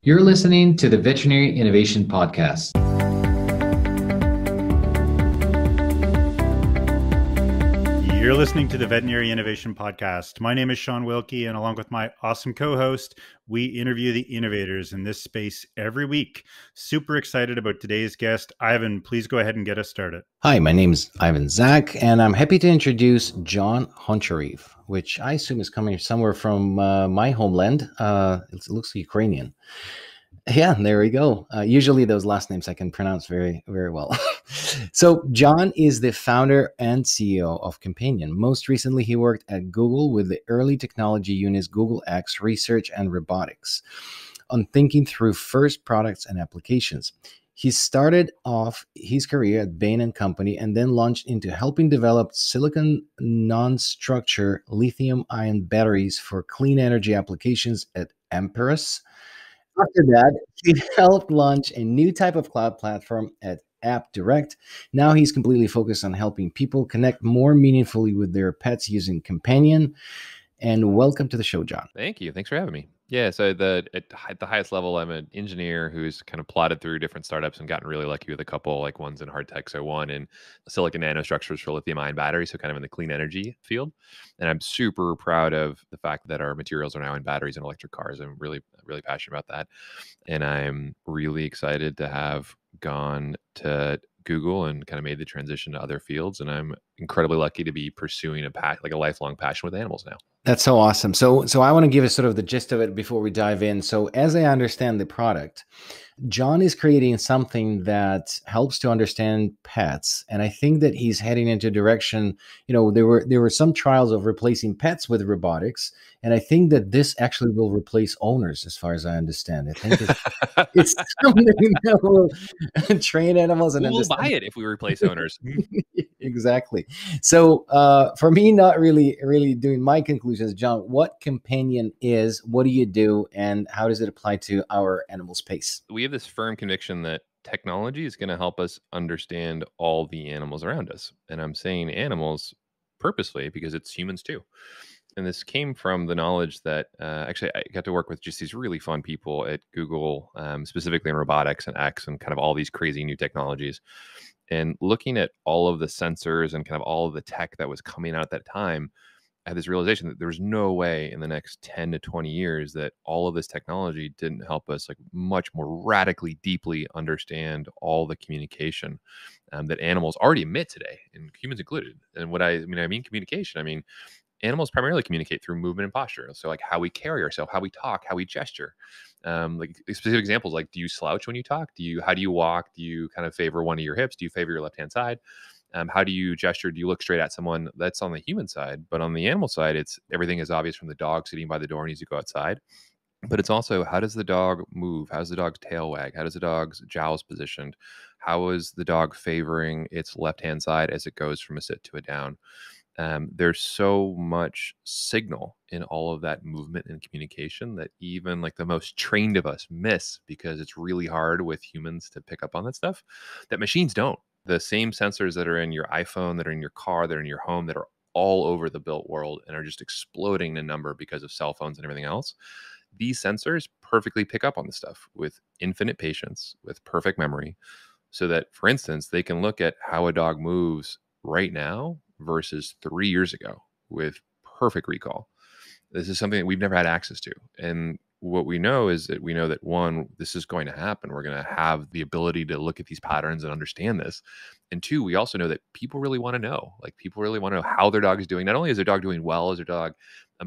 You're listening to the Veterinary Innovation Podcast. You're listening to the Veterinary Innovation Podcast. My name is Shawn Wilkie, and along with my awesome co-host, we interview the innovators in this space every week. Super excited about today's guest. Ivan, please go ahead and get us started. Hi, my name is Ivan Zach, and I'm happy to introduce John Honchariw, which I assume is coming somewhere from my homeland. It looks Ukrainian. Yeah, there we go. Usually those last names I can pronounce very, very well. So John is the founder and CEO of Companion. Most recently, he worked at Google with the early technology units Google X Research and Robotics on thinking through first products and applications. He started off his career at Bain & Company and then launched into helping develop silicon non-structure lithium-ion batteries for clean energy applications at Ampere's. After that, he helped launch a new type of cloud platform at AppDirect. Now he's completely focused on helping people connect more meaningfully with their pets using Companion. And welcome to the show, John. Thank you. Thanks for having me. Yeah, so at the highest level, I'm an engineer who's kind of plotted through different startups and gotten really lucky with a couple, like ones in hard tech. So one in silicon nanostructures for lithium-ion batteries, so kind of in the clean energy field. And I'm super proud of the fact that our materials are now in batteries and electric cars. I'm really passionate about that. And I'm really excited to have gone to Google and kind of made the transition to other fields. And I'm incredibly lucky to be pursuing a lifelong passion with animals now. That's so awesome. So I want to give us sort of the gist of it before we dive in. So as I understand the product, John is creating something that helps to understand pets. And I think that he's heading into a direction, there were some trials of replacing pets with robotics. And I think that this actually will replace owners, as far as I understand. I think it's something that will train animals and we'll buy it if we replace owners. Exactly. So for me, not really doing my conclusions, John, what Companion is, what do you do, and how does it apply to our animal space? We have this firm conviction that technology is going to help us understand all the animals around us. And I'm saying animals purposely because it's humans too. And this came from the knowledge that actually I got to work with just these really fun people at Google, specifically in robotics and X and kind of all these crazy new technologies. And looking at all of the sensors and kind of all of the tech that was coming out at that time, I had this realization that there was no way in the next 10 to 20 years that all of this technology didn't help us like much more radically, deeply understand all the communication that animals already emit today, and humans included. And what I mean communication, I mean, animals primarily communicate through movement and posture. So like how we carry ourselves, how we talk, how we gesture. Like specific examples, like do you slouch when you talk? How do you walk? Do you kind of favor one of your hips? Do you favor your left-hand side? How do you gesture? Do you look straight at someone? That's on the human side. But on the animal side, it's everything is obvious from the dog sitting by the door and needs to go outside. But it's also, how does the dog move? How does the dog's tail wag? How does the dog's jowls positioned? How is the dog favoring its left-hand side as it goes from a sit to a down? There's so much signal in all of that movement and communication that even like the most trained of us miss because it's really hard with humans to pick up on that stuff that machines don't. The same sensors that are in your iPhone, that are in your car, that are in your home, that are all over the built world and are just exploding in number because of cell phones and everything else. These sensors perfectly pick up on this stuff with infinite patience, with perfect memory, so that, for instance, they can look at how a dog moves right now versus 3 years ago with perfect recall. This is something that we've never had access to. And what we know is that one, this is going to happen. We're going to have the ability to look at these patterns and understand this. And two, we also know that people really want to know. Like people really want to know how their dog is doing. Not only is their dog doing well, is their dog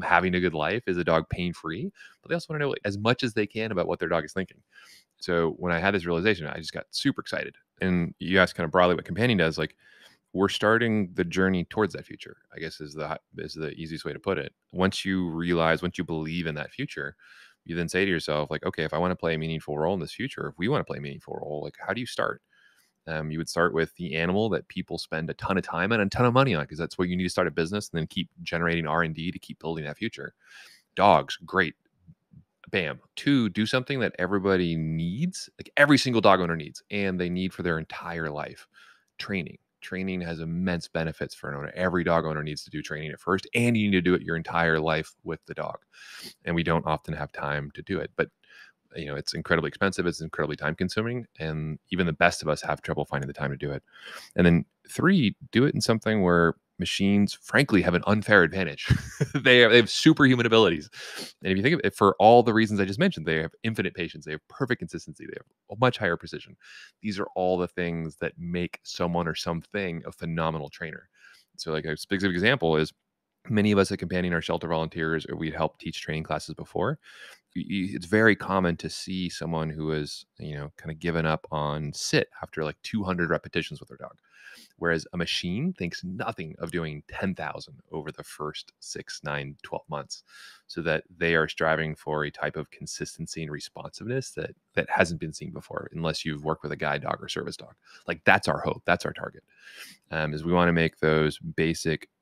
having a good life, is the dog pain-free, but they also want to know as much as they can about what their dog is thinking. So when I had this realization, I just got super excited. And you asked kind of broadly what Companion does, like we're starting the journey towards that future, I guess is the easiest way to put it. Once you believe in that future, you then say to yourself, like, okay, if I want to play a meaningful role in this future, if we want to play a meaningful role, like, how do you start? You would start with the animal that people spend a ton of time and a ton of money on, because that's where you need to start a business and then keep generating R&D to keep building that future. Dogs, great. Bam. Two, do something that everybody needs, like every single dog owner needs, and they need for their entire life. Training. Training has immense benefits for an owner. Every dog owner needs to do training at first, and you need to do it your entire life with the dog. And we don't often have time to do it. But it's incredibly expensive, it's incredibly time consuming, and even the best of us have trouble finding the time to do it. And then 3, do it in something where machines frankly have an unfair advantage. They have superhuman abilities. And if you think of it, for all the reasons I just mentioned, they have infinite patience, they have perfect consistency, they have a much higher precision. These are all the things that make someone or something a phenomenal trainer. So like a specific example is, many of us at Companion are shelter volunteers, or we'd helped teach training classes before. It's very common to see someone who is, kind of given up on sit after like 200 repetitions with their dog. Whereas a machine thinks nothing of doing 10,000 over the first 6, 9, 12 months, so that they are striving for a type of consistency and responsiveness that hasn't been seen before, unless you've worked with a guide dog or service dog. Like, that's our hope. That's our target. Is we want to make those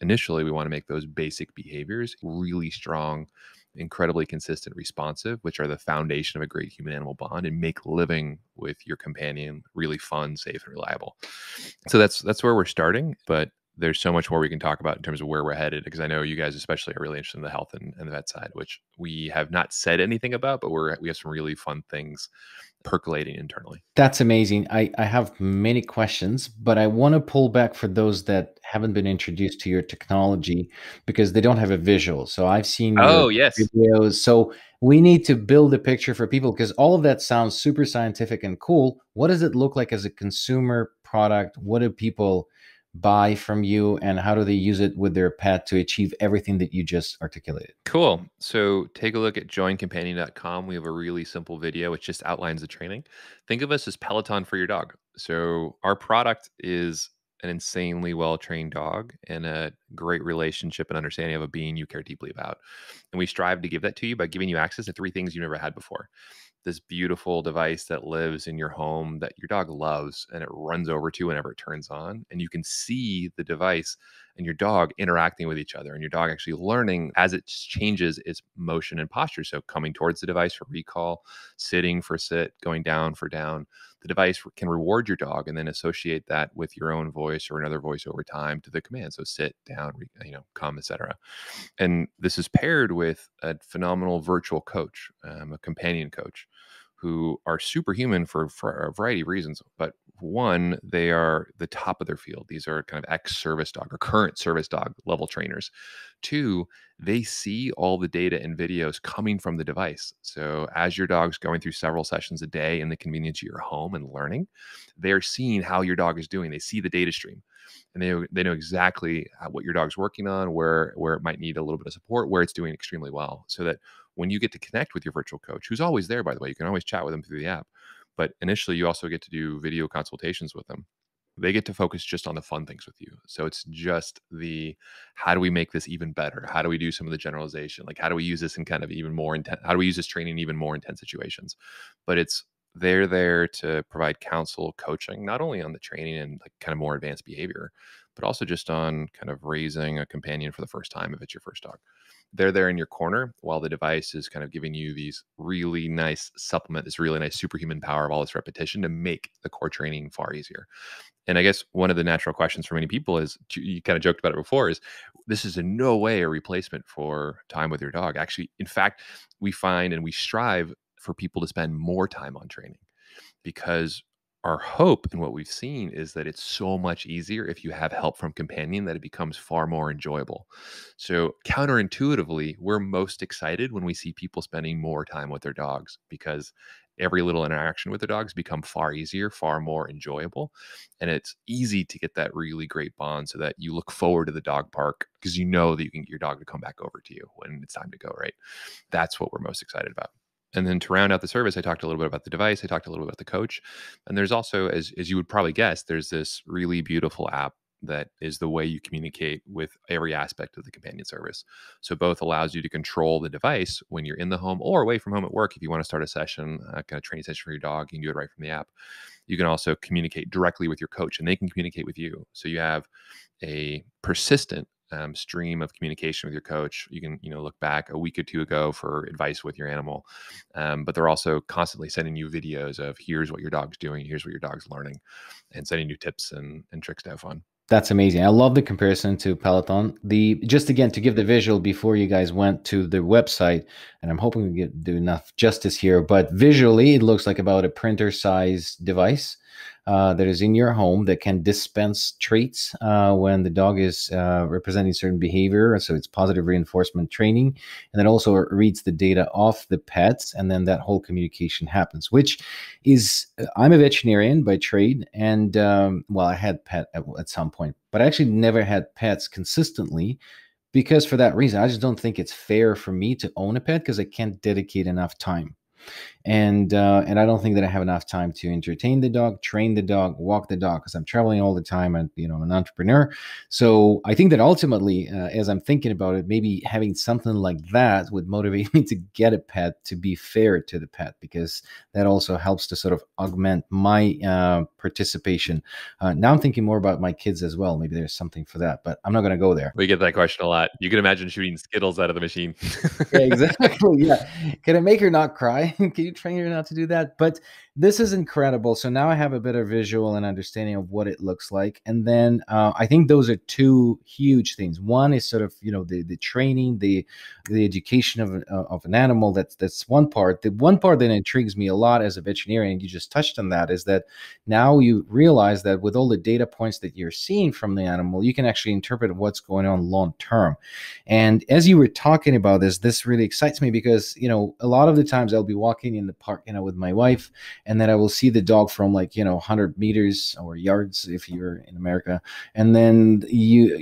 initially, we want to make those basic behaviors really strong, incredibly consistent, responsive, which are the foundation of a great human animal bond, and make living with your companion really fun, safe, and reliable. So that's where we're starting, but there's so much more we can talk about in terms of where we're headed, because I know you guys especially are really interested in the health and the vet side, which we have not said anything about, but we have some really fun things percolating internally. That's amazing. I have many questions, but I want to pull back for those that haven't been introduced to your technology because they don't have a visual. So I've seen your Yes. videos. So we need to build a picture for people, because all of that sounds super scientific and cool. What does it look like as a consumer product? What do people buy from you, and how do they use it with their pet to achieve everything that you just articulated? Cool. So take a look at joincompanion.com. We have a really simple video which just outlines the training. Think of us as Peloton for your dog. So our product is an insanely well-trained dog and a great relationship and understanding of a being you care deeply about. And we strive to give that to you by giving you access to 3 things you never had before. This beautiful device that lives in your home that your dog loves, and it runs over to whenever it turns on, and you can see the device and your dog interacting with each other, and your dog actually learning as it changes its motion and posture. So coming towards the device for recall, sitting for sit, going down for down. The device can reward your dog and then associate that with your own voice or another voice over time to the command. So sit, down, come, etc. And this is paired with a phenomenal virtual coach, a companion coach, who are superhuman for a variety of reasons. But one, they are the top of their field. These are kind of ex-service dog or current service dog level trainers. 2, they see all the data and videos coming from the device. So as your dog's going through several sessions a day in the convenience of your home and learning, they're seeing how your dog is doing. They see the data stream, and they know exactly what your dog's working on, where it might need a little bit of support, where it's doing extremely well. So that when you get to connect with your virtual coach, who's always there, by the way, you can always chat with them through the app, but initially you also get to do video consultations with them. They get to focus just on the fun things with you. So it's just how do we make this even better? How do we do some of the generalization? Like, how do we use this in kind of even more intense? How do we use this training in even more intense situations? But they're there to provide counsel, coaching, not only on the training and like kind of more advanced behavior, but also just on kind of raising a companion for the first time if it's your first dog. They're there in your corner while the device is kind of giving you these really nice this really nice superhuman power of all this repetition to make the core training far easier. And I guess one of the natural questions for many people is, you kind of joked about it before, is this is in no way a replacement for time with your dog. Actually, in fact, we find and we strive for people to spend more time on training, because our hope and what we've seen is that it's so much easier if you have help from companion, that it becomes far more enjoyable. So counterintuitively, we're most excited when we see people spending more time with their dogs, because every little interaction with the dogs become far easier, far more enjoyable. And it's easy to get that really great bond, so that you look forward to the dog park because you know that you can get your dog to come back over to you when it's time to go, right? That's what we're most excited about. And then to round out the service, I talked a little bit about the device. I talked a little bit about the coach. And there's also, as you would probably guess, there's this really beautiful app that is the way you communicate with every aspect of the companion service. So both allows you to control the device when you're in the home or away from home at work. If you want to start a session, kind of training session for your dog, you can do it right from the app. You can also communicate directly with your coach, and they can communicate with you. So you have a persistent stream of communication with your coach. You can, look back a week or 2 ago for advice with your animal. But they're also constantly sending you videos of here's what your dog's doing, here's what your dog's learning, and sending you tips and tricks to have fun. That's amazing. I love the comparison to Peloton. Just again to give the visual before you guys went to the website, and I'm hoping we do enough justice here. But visually, it looks like about a printer-sized device that is in your home that can dispense treats when the dog is representing certain behavior. So it's positive reinforcement training, and then also reads the data off the pets, and then that whole communication happens. Which is, I'm a veterinarian by trade, and well, I had pet at some point, but I actually never had pets consistently because for that reason, I just don't think it's fair for me to own a pet because I can't dedicate enough time. And I don't think that I have enough time to entertain the dog, train the dog, walk the dog because I'm traveling all the time and I'm an entrepreneur. So I think that ultimately, as I'm thinking about it, maybe having something like that would motivate me to get a pet to be fair to the pet because that also helps to sort of augment my participation. Now I'm thinking more about my kids as well. Maybe there's something for that, but I'm not going to go there. We get that question a lot. You can imagine shooting Skittles out of the machine. Yeah, exactly. Yeah. Can I make her not cry? Can you train her not to do that? But this is incredible. So now I have a better visual and understanding of what it looks like. And then I think those are two huge things. One is sort of, the training, the education of an animal. That's one part. The one part that intrigues me a lot as a veterinarian, you just touched on that, is that now you realize that with all the data points that you're seeing from the animal, you can actually interpret what's going on long term. And as you were talking about this really excites me because, a lot of the times I'll be walking in the park, with my wife, and then I will see the dog from 100 meters or yards if you're in America. And then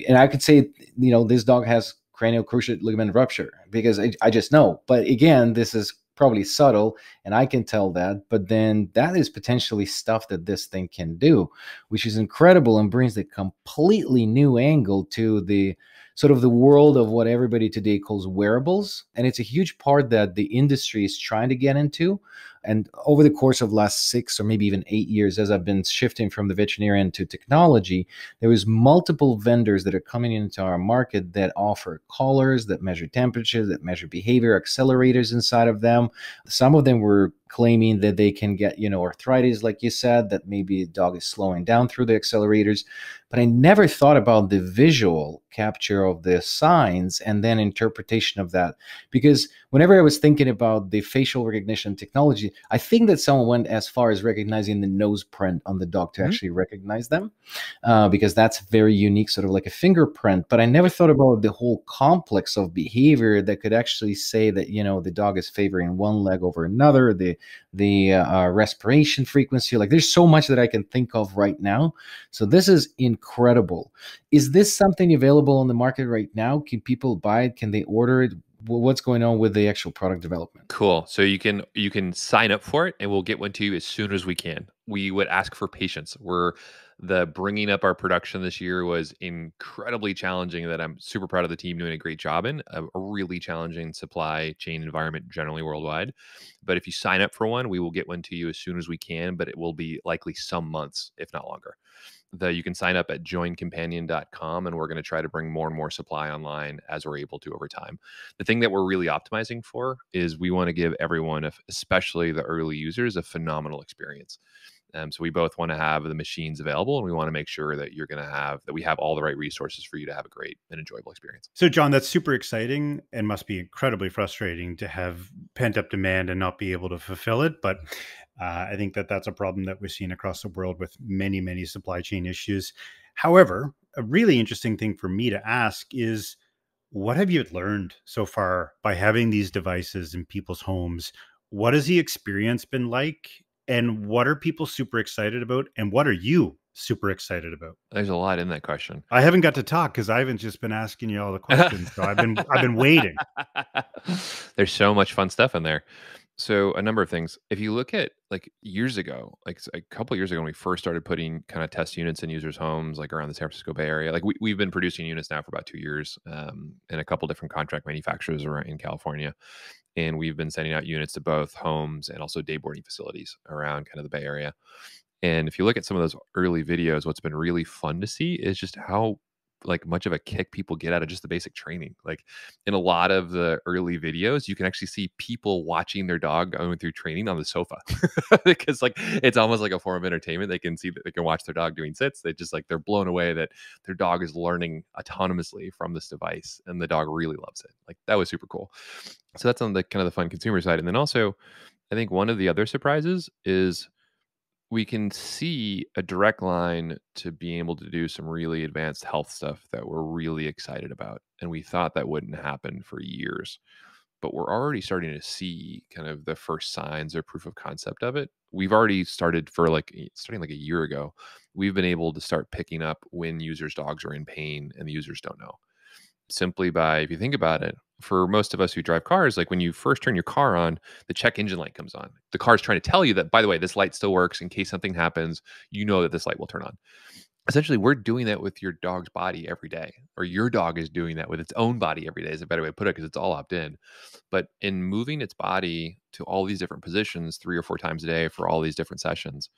I could say, this dog has cranial cruciate ligament rupture because I just know. But again, this is probably subtle and I can tell that, but then that is potentially stuff that this thing can do, which is incredible and brings the completely new angle to the sort of the world of what everybody today calls wearables. And it's a huge part that the industry is trying to get into. And over the course of last 6 or maybe even 8 years, as I've been shifting from the veterinarian to technology, there was multiple vendors that are coming into our market that offer collars, that measure temperature, that measure behavior, accelerators inside of them. Some of them were claiming that they can get, arthritis, like you said, that maybe a dog is slowing down through the accelerators. But I never thought about the visual capture of the signs and then interpretation of that. Because whenever I was thinking about the facial recognition technology, I think that someone went as far as recognizing the nose print on the dog to actually recognize them, because that's very unique, sort of like a fingerprint. But I never thought about the whole complex of behavior that could actually say that, the dog is favoring one leg over another, the respiration frequency. Like there's so much that I can think of right now. So this is incredible. Is this something available on the market right now? Can people buy it? Can they order it? What's going on with the actual product development? Cool. So you can sign up for it and we'll get one to you as soon as we can. We would ask for patience. The bringing up our production this year was incredibly challenging that I'm super proud of the team doing a great job in a really challenging supply chain environment generally worldwide. But if you sign up for one, we will get one to you as soon as we can, but it will be likely some months, if not longer. You can sign up at joincompanion.com, and we're going to try to bring more and more supply online as we're able to over time. The thing that we're really optimizing for is we want to give everyone, especially the early users, a phenomenal experience. So we both want to have the machines available, and we want to make sure that we have all the right resources for you to have a great and enjoyable experience. So, John, that's super exciting and must be incredibly frustrating to have pent up demand and not be able to fulfill it. But I think that that's a problem that we're seeing across the world with many, many supply chain issues. However, a really interesting thing for me to ask is, what have you learned so far by having these devices in people's homes? What has the experience been like? And what are people super excited about? And what are you super excited about? There's a lot in that question. I haven't got to talk because Ivan's just been asking you all the questions. So I've been waiting. There's so much fun stuff in there. So a number of things. If you look at years ago, like a couple of years ago when we first started putting kind of test units in users' homes, like around the San Francisco Bay Area, we've been producing units now for about 2 years, and a couple different contract manufacturers around in California. And we've been sending out units to both homes and also day boarding facilities around kind of the Bay Area. And if you look at some of those early videos, what's been really fun to see is just how like much of a kick people get out of just the basic training. Like in a lot of the early videos, you can actually see people watching their dog going through training on the sofa because like it's almost like a form of entertainment. They can see that they can watch their dog doing sits. They're blown away that their dog is learning autonomously from this device, and the dog really loves it. Like that was super cool. So that's on the kind of the fun consumer side. And then also, I think one of the other surprises is we can see a direct line to being able to do some really advanced health stuff that we're really excited about. And we thought that wouldn't happen for years, but we're already starting to see kind of the first signs or proof of concept of it. We've already started starting like a year ago. We've been able to start picking up when users' dogs are in pain and the users don't know, simply by, if you think about it, for most of us who drive cars, like when you first turn your car on, the check engine light comes on. The car's trying to tell you that, by the way, this light still works in case something happens. You know that this light will turn on. Essentially, we're doing that with your dog's body every day, or your dog is doing that with its own body every day, is a better way to put it, because it's all opt in. But in moving its body to all these different positions 3 or 4 times a day for all these different sessions,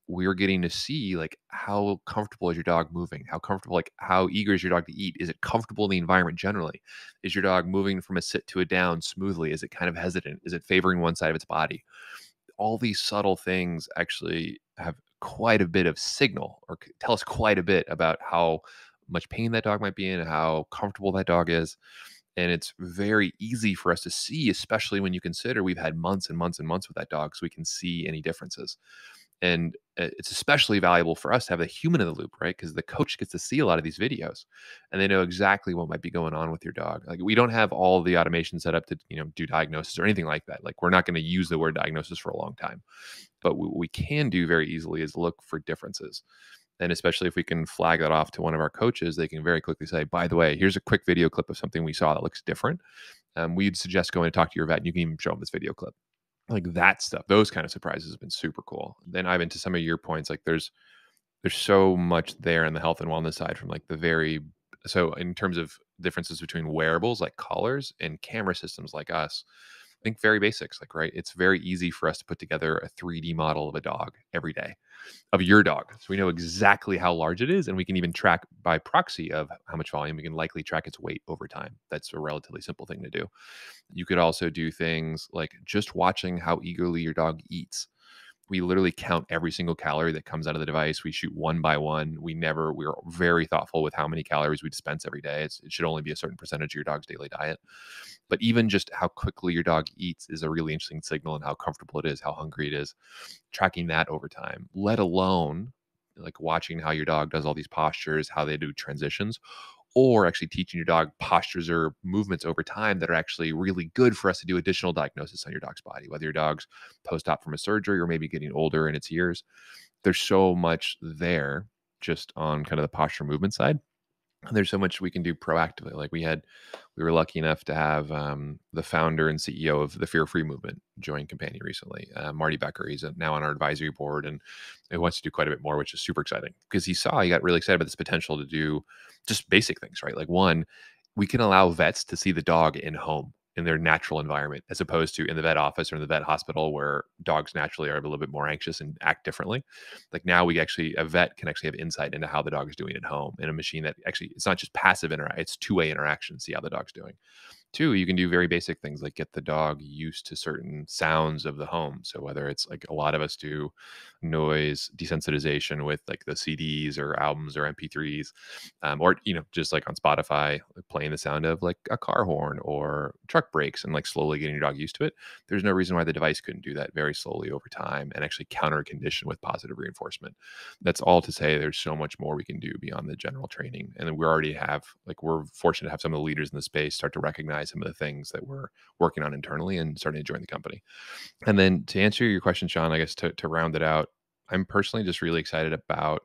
we're getting to see like how comfortable is your dog moving, how comfortable, like how eager is your dog to eat, is it comfortable in the environment generally, is your dog moving from a sit to a down smoothly, is it kind of hesitant, is it favoring one side of its body. All these subtle things actually have quite a bit of signal, or tell us quite a bit about how much pain that dog might be in, how comfortable that dog is. And it's very easy for us to see, especially when you consider we've had months and months and months with that dog, so we can see any differences. And it's especially valuable for us to have the human in the loop, right? Because the coach gets to see a lot of these videos and they know exactly what might be going on with your dog. Like we don't have all the automation set up to, do diagnosis or anything like that. Like we're not going to use the word diagnosis for a long time, but what we can do very easily is look for differences. And especially if we can flag that off to one of our coaches, they can very quickly say, by the way, here's a quick video clip of something we saw that looks different. We'd suggest going to talk to your vet, and you can even show them this video clip. Like that stuff, those kind of surprises have been super cool. Then Ivan, to some of your points, like there's so much there in the health and wellness side, from like so in terms of differences between wearables like collars and camera systems like us, I think very basics, like, right, it's very easy for us to put together a 3D model of a dog every day, of your dog. So we know exactly how large it is, and we can even track by proxy of how much volume. We can likely track its weight over time. That's a relatively simple thing to do. You could also do things like just watching how eagerly your dog eats. We literally count every single calorie that comes out of the device. We shoot one by one. We're very thoughtful with how many calories we dispense every day. It should only be a certain percentage of your dog's daily diet. But even just how quickly your dog eats is a really interesting signal, and how comfortable it is, how hungry it is. Tracking that over time, let alone like watching how your dog does all these postures, how they do transitions, or actually teaching your dog postures or movements over time that are actually really good for us to do additional diagnosis on your dog's body, whether your dog's post-op from a surgery or maybe getting older in its years. There's so much there just on kind of the posture movement side. And there's so much we can do proactively. Like we were lucky enough to have the founder and CEO of the Fear Free movement join Companion recently, Marty Becker. He's now on our advisory board, and he wants to do quite a bit more, which is super exciting, because he got really excited about this potential to do just basic things, right? Like one, we can allow vets to see the dog in home in their natural environment, as opposed to in the vet office or in the vet hospital, where dogs naturally are a little bit more anxious and act differently. Like now a vet can actually have insight into how the dog is doing at home in a machine that actually, it's not just passive it's two-way interaction, see how the dog's doing. Two, you can do very basic things like get the dog used to certain sounds of the home. So whether it's like a lot of us do noise desensitization with like the CDs or albums or MP3s, or just like on Spotify, playing the sound of like a car horn or truck brakes, and like slowly getting your dog used to it. There's no reason why the device couldn't do that very slowly over time and actually counter a condition with positive reinforcement. That's all to say there's so much more we can do beyond the general training. And then we're fortunate to have some of the leaders in the space start to recognize some of the things that we're working on internally and starting to join the company. And then to answer your question, Shawn, I guess to round it out, I'm personally just really excited about,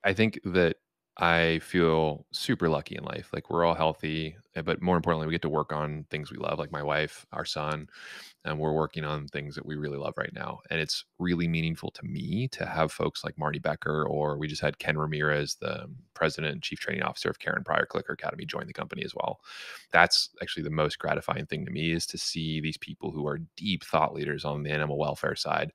I think that I feel super lucky in life. Like we're all healthy, but more importantly, we get to work on things we love, like my wife, our son, and we're working on things that we really love right now. And it's really meaningful to me to have folks like Marty Becker, or we just had Ken Ramirez, the president and chief training officer of Karen Pryor Clicker Academy, join the company as well. That's actually the most gratifying thing to me, is to see these people who are deep thought leaders on the animal welfare side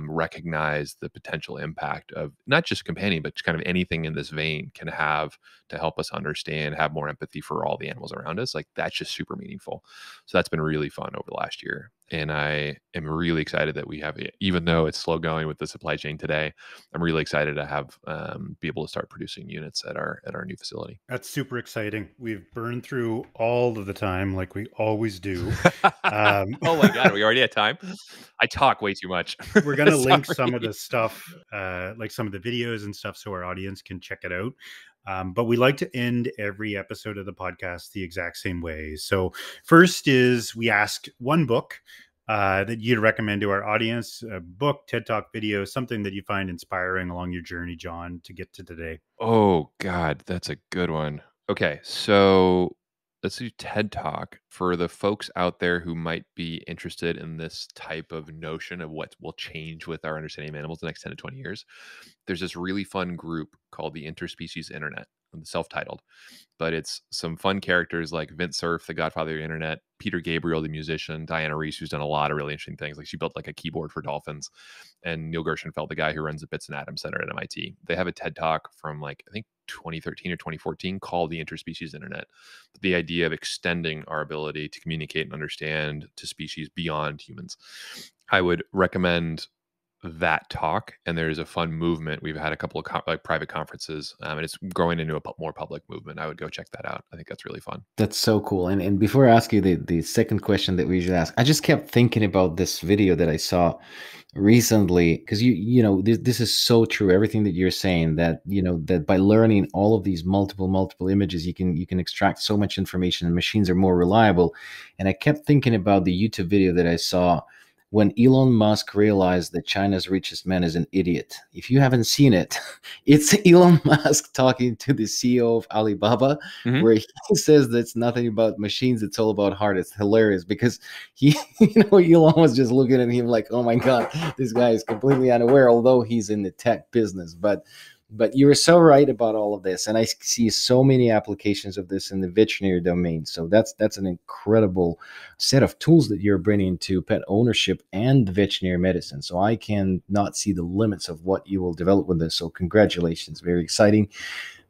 recognize the potential impact of not just companion, but kind of anything in this vein can have to help us understand, have more empathy for all the animals around us. Like that's just super meaningful. So that's been really fun over the last year. And I am really excited that we have, even though it's slow going with the supply chain today, I'm really excited to have be able to start producing units at our new facility. That's super exciting. We've burned through all of the time like we always do. Oh my God, we already had time? I talk way too much. We're going to link Sorry. some of the stuff, like some of the videos and stuff, so our audience can check it out. But we like to end every episode of the podcast the exact same way. So first is we ask one book that you'd recommend to our audience, a book, TED Talk video, something that you find inspiring along your journey, John, to get to today. Oh God, that's a good one. Okay, so let's do TED Talk for the folks out there who might be interested in this type of notion of what will change with our understanding of animals in the next 10 to 20 years. There's this really fun group called the Interspecies Internet, self-titled, but it's some fun characters like Vint Cerf, the godfather of the internet, Peter Gabriel, the musician, Diana Reiss, who's done a lot of really interesting things. Like she built like a keyboard for dolphins, and Neil Gershenfeld, the guy who runs the Bits and Atoms Center at MIT. They have a TED Talk from like, I think 2013 or 2014 called the Interspecies Internet. The idea of extending our ability to communicate and understand to species beyond humans. I would recommend that talk, and there's a fun movement. We've had a couple of like private conferences, and it's growing into a more public movement. I would go check that out. I think that's really fun. That's so cool. And before I ask you the second question that we usually ask, I just kept thinking about this video that I saw recently, because you know this is so true. Everything that you're saying, that that by learning all of these multiple images, you can extract so much information, and machines are more reliable. And I kept thinking about the YouTube video that I saw when Elon Musk realized that China's richest man is an idiot. If you haven't seen it, it's Elon Musk talking to the CEO of Alibaba, where he says that it's nothing about machines, it's all about heart. It's hilarious because Elon was just looking at him like, oh my God, this guy is completely unaware, although he's in the tech business. But you were so right about all of this, and I see so many applications of this in the veterinary domain. So that's an incredible set of tools that you're bringing to pet ownership and veterinary medicine. So I can not see the limits of what you will develop with this. So congratulations, very exciting.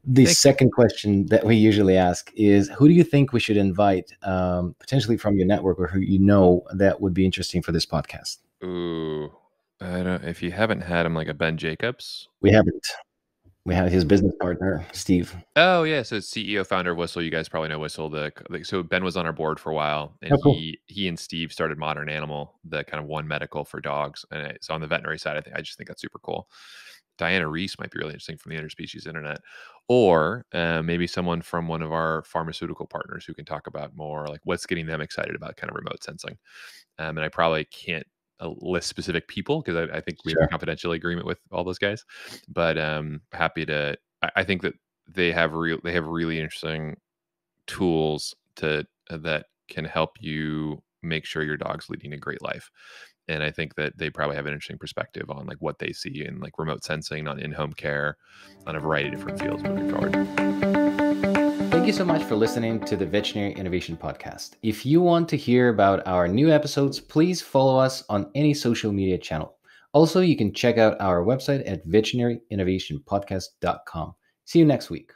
The second question that we usually ask is, who do you think we should invite, potentially from your network, or who that would be interesting for this podcast? Ooh, I don't. If you haven't had him, like a Ben Jacobs, we haven't. We have his business partner, Steve. Oh yeah, so CEO, founder of Whistle. You guys probably know Whistle. So Ben was on our board for a while, and cool. he and Steve started Modern Animal, the kind of one medical for dogs. And so on the veterinary side, I just think that's super cool. Diana Reiss might be really interesting from the Interspecies Internet, or maybe someone from one of our pharmaceutical partners who can talk about more like what's getting them excited about kind of remote sensing. And I probably can't list specific people because I think we have a confidential agreement with all those guys, but happy to. I think that they have really interesting tools that can help you make sure your dog's leading a great life. And I think that they probably have an interesting perspective on like what they see in like remote sensing, on in-home care, on a variety of different fields moving forward. Thank you so much for listening to the Veterinary Innovation Podcast. If you want to hear about our new episodes, please follow us on any social media channel. Also, you can check out our website at veterinaryinnovationpodcast.com. See you next week.